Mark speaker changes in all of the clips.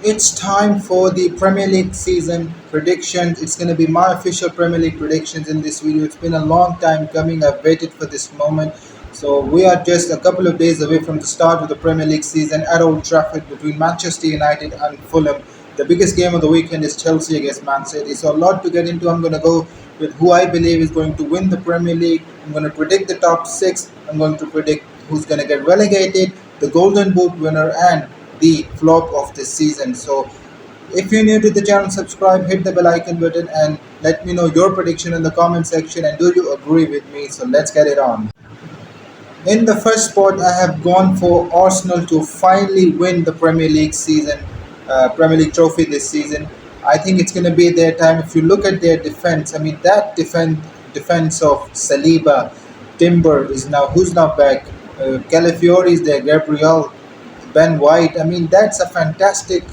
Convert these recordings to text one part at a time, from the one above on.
Speaker 1: It's time for the Premier League season predictions. It's going to be my official Premier League predictions in this video. It's been a long time coming. I've waited for this moment. So we are just a couple of days away from the start of the Premier League season at Old Trafford between Manchester United and Fulham. The biggest game of the weekend is Chelsea against Man City. So a lot to get into. I'm going to go with who I believe is going to win the Premier League. I'm going to predict the top six. I'm going to predict who's going to get relegated, the Golden Boot winner, and the flop of this season. So if you're new to the channel, subscribe, hit the bell icon button, and let me know your prediction in the comment section. And do you agree with me? So let's get it on. In the first spot, I have gone for Arsenal to finally win the Premier League Premier League trophy this season. I think it's going to be their time. If you look at their defense, I mean that defense of Saliba, Timber is now who's now back. Calafiori is there, Gabriel, Ben White. I mean that's a fantastic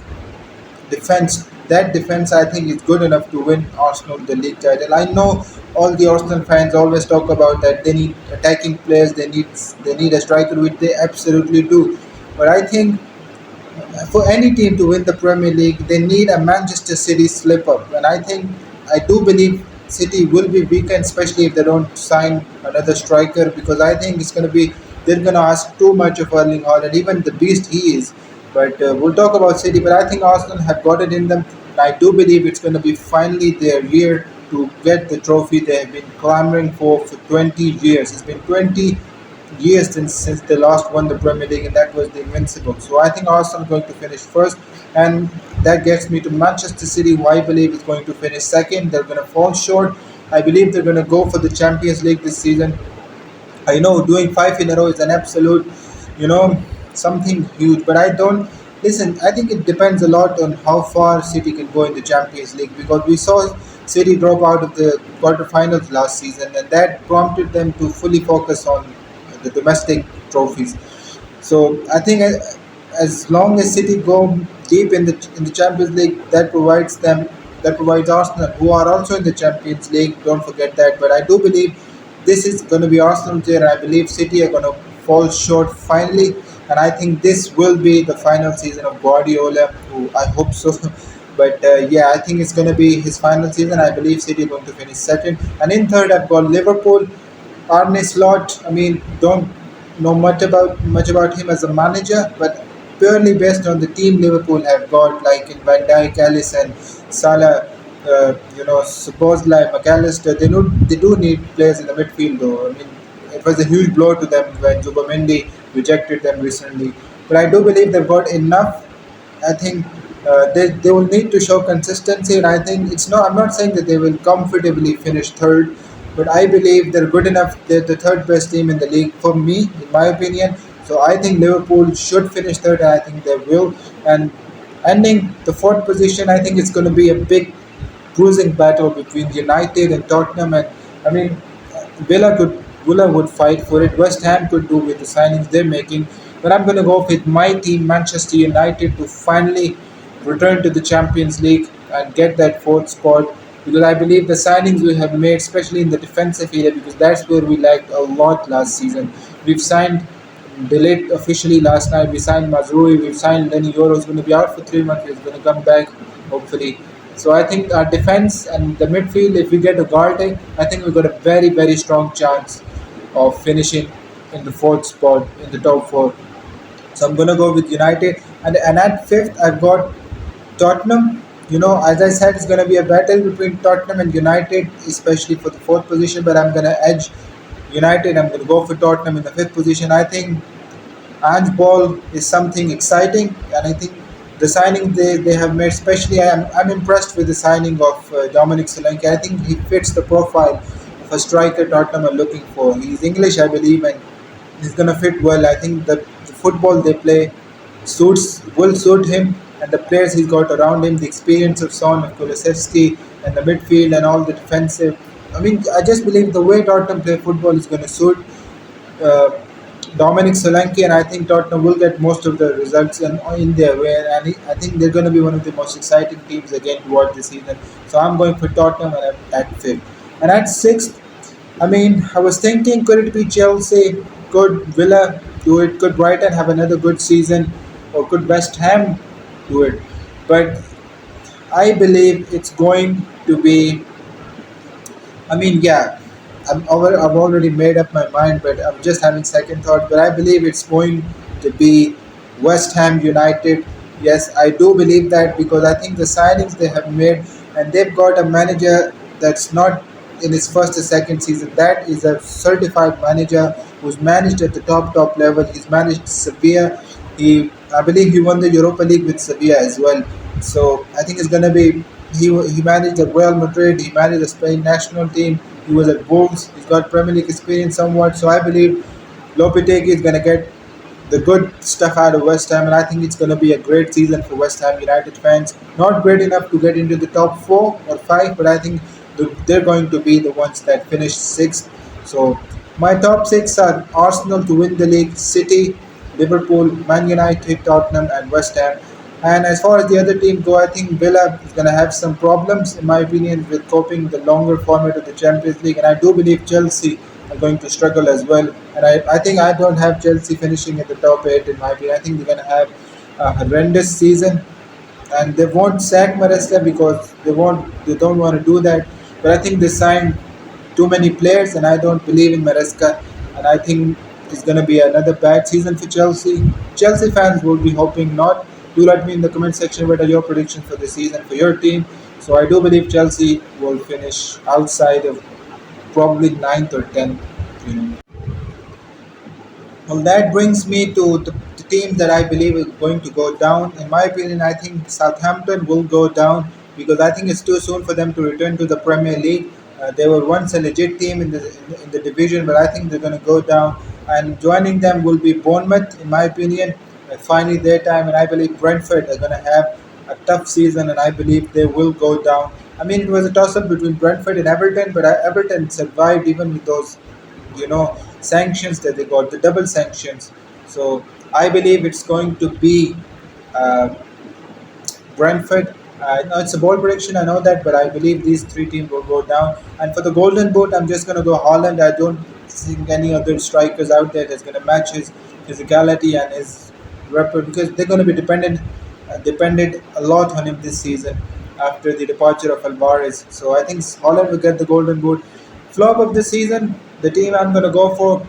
Speaker 1: defense. That defense, I think, is good enough to win Arsenal the league title. I know all the Arsenal fans always talk about that they need attacking players, they need a striker, which they absolutely do. But I think for any team to win the Premier League, they need a Manchester City slip up, and I do believe City will be weakened, especially if they don't sign another striker, because I think it's going to be they're going to ask too much of Erling Haaland, even the beast he is. But we'll talk about City. But I think Arsenal have got it in them. And I do believe it's going to be finally their year to get the trophy they have been clamoring for 20 years. It's been 20 years since they last won the Premier League, and that was the Invincible. So I think Arsenal are going to finish first, and that gets me to Manchester City, who I believe is going to finish second. They're going to fall short. I believe they're going to go for the Champions League this season. I know doing five in a row is an absolute, you know, something huge. But I don't listen. I think it depends a lot on how far City can go in the Champions League, because we saw City drop out of the quarterfinals last season, and that prompted them to fully focus on the domestic trophies. So I think as long as City go deep in the Champions League, that provides Arsenal, who are also in the Champions League. Don't forget that. But I do believe this is going to be Arsenal's year. I believe City are going to fall short finally, and I think this will be the final season of Guardiola. Who I hope so. But yeah, I think it's going to be his final season. I believe City are going to finish second, and in third I've got Liverpool. Arne Slot, I mean, don't know much about him as a manager, but purely based on the team Liverpool have got, like in Van Dijk, Alisson, Salah, Szoboszlai, McAllister. They do need players in the midfield, though. I mean, it was a huge blow to them when Zubamendi rejected them recently. But I do believe they've got enough. I think they will need to show consistency, and I think it's not. I'm not saying that they will comfortably finish third, but I believe they're good enough. They're the third best team in the league for me, in my opinion. So I think Liverpool should finish third, and I think they will. And ending the fourth position, I think it's going to be a big bruising battle between United and Tottenham. And I mean, Villa would fight for it. West Ham could do with the signings they're making. But I'm going to go with my team, Manchester United, to finally return to the Champions League and get that fourth spot. Because I believe the signings we have made, especially in the defensive area, because that's where we lacked a lot last season. We've signed delayed officially last night. We signed Mazrui. We've signed Lenny Yoro, who's going to be out for 3 months. He's going to come back, hopefully. So I think our defense and the midfield, if we get a Ugarte, I think we've got a very, very strong chance of finishing in the fourth spot in the top four. So I'm going to go with United. And at fifth, I've got Tottenham. As I said, it's going to be a battle between Tottenham and United, especially for the fourth position. But I'm going to edge United. I'm going to go for Tottenham in the fifth position. I think Ange Ball is something exciting, and I think the signing they have made, especially I'm impressed with the signing of Dominic Solanke. I think he fits the profile of a striker Tottenham are looking for. He's English, I believe, and he's going to fit well. I think the football they play will suit him, and the players he's got around him, the experience of Son, of Kulusevski, and the midfield and all the defensive. I mean, I just believe the way Tottenham play football is going to suit uh, Dominic Solanke, and I think Tottenham will get most of the results in their way. And I think they're going to be one of the most exciting teams again to watch this season. So I'm going for Tottenham and at fifth. And at sixth, I mean, I was thinking, could it be Chelsea? Could Villa do it? Could Brighton have another good season? Or could West Ham do it? but I believe it's going to be. I mean, yeah, I've already made up my mind, but I'm just having second thought. But I believe it's going to be West Ham United. Yes, I do believe that because I think the signings they have made, and they've got a manager that's not in his first or second season. That is a certified manager who's managed at the top level. He's managed Sevilla. I believe, he won the Europa League with Sevilla as well. So I think it's gonna be. He managed the Real Madrid. He managed the Spain national team. He was at Wolves. He's got Premier League experience somewhat. So I believe Lopetegui is gonna get the good stuff out of West Ham, and I think it's going to be a great season for West Ham United fans. Not great enough to get into the top 4 or 5, but I think they're going to be the ones that finish sixth. So my top six are Arsenal to win the league, City, Liverpool, Man United, Tottenham, and West Ham. And as far as the other team go, I think Villa is going to have some problems, in my opinion, with coping the longer format of the Champions League. And I do believe Chelsea are going to struggle as well. And I think I don't have Chelsea finishing at the top 8, in my opinion. I think they're going to have a horrendous season, and they won't sack Maresca because they don't want to do that. But I think they signed too many players, and I don't believe in Maresca. And I think it's going to be another bad season for Chelsea. Chelsea fans will be hoping not. Do let me in the comment section what are your predictions for the season for your team. So I do believe Chelsea will finish outside of probably ninth or 10th. You know. Well, that brings me to the team that I believe is going to go down. In my opinion, I think Southampton will go down because I think it's too soon for them to return to the Premier League. They were once a legit team in the division, but I think they're going to go down. And joining them will be Bournemouth, in my opinion. Finally, their time, and I believe Brentford are going to have a tough season, and I believe they will go down. I mean, it was a toss-up between Brentford and Everton, but Everton survived even with those sanctions that they got, the double sanctions. So I believe it's going to be uh, Brentford. No, it's a bold prediction, I know that, but I believe these three teams will go down. And for the golden boot, I'm just going to go Holland. I don't think any other strikers out there that's going to match his physicality and his record, because they're going to be dependent a lot on him this season after the departure of Alvarez. So I think Holland will get the golden boot. Flop of the season, the team I'm going to go for.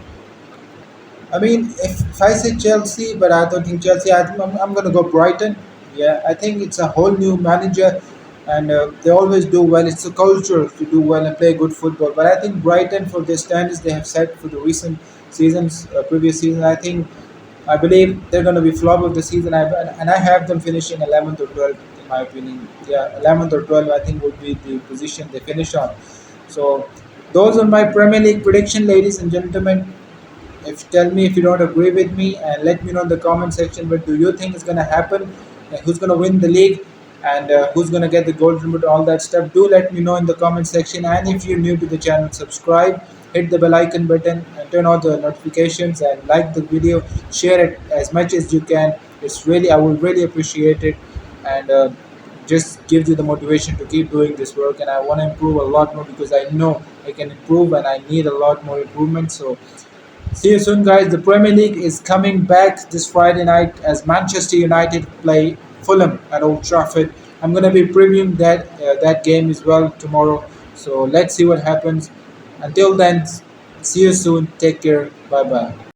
Speaker 1: I mean, if I say Chelsea, but I don't think Chelsea. I'm going to go Brighton. Yeah, I think it's a whole new manager, and they always do well. It's a culture to do well and play good football. But I think Brighton, for their standards they have set for the recent seasons, previous season, I believe they're going to be flop of the season. And I have them finishing 11th or 12th, in my opinion. Yeah, 11th or 12th, I think would be the position they finish on. So those are my Premier League prediction, ladies and gentlemen. If tell me if you don't agree with me, and let me know in the comment section what do you think is going to happen, who's going to win the league, and who's going to get the golden boot, all that stuff. Do let me know in the comment section, and if you're new to the channel, subscribe, hit the bell icon button, and turn on the notifications, and like the video, share it as much as you can. It's really, I would really appreciate it, and just gives you the motivation to keep doing this work. And I want to improve a lot more because I know I can improve, and I need a lot more improvement. So see you soon, guys. The Premier League is coming back this Friday night as Manchester United play Fulham at Old Trafford. I'm going to be previewing that game as well tomorrow. So let's see what happens. Until then, see you soon. Take care. Bye bye.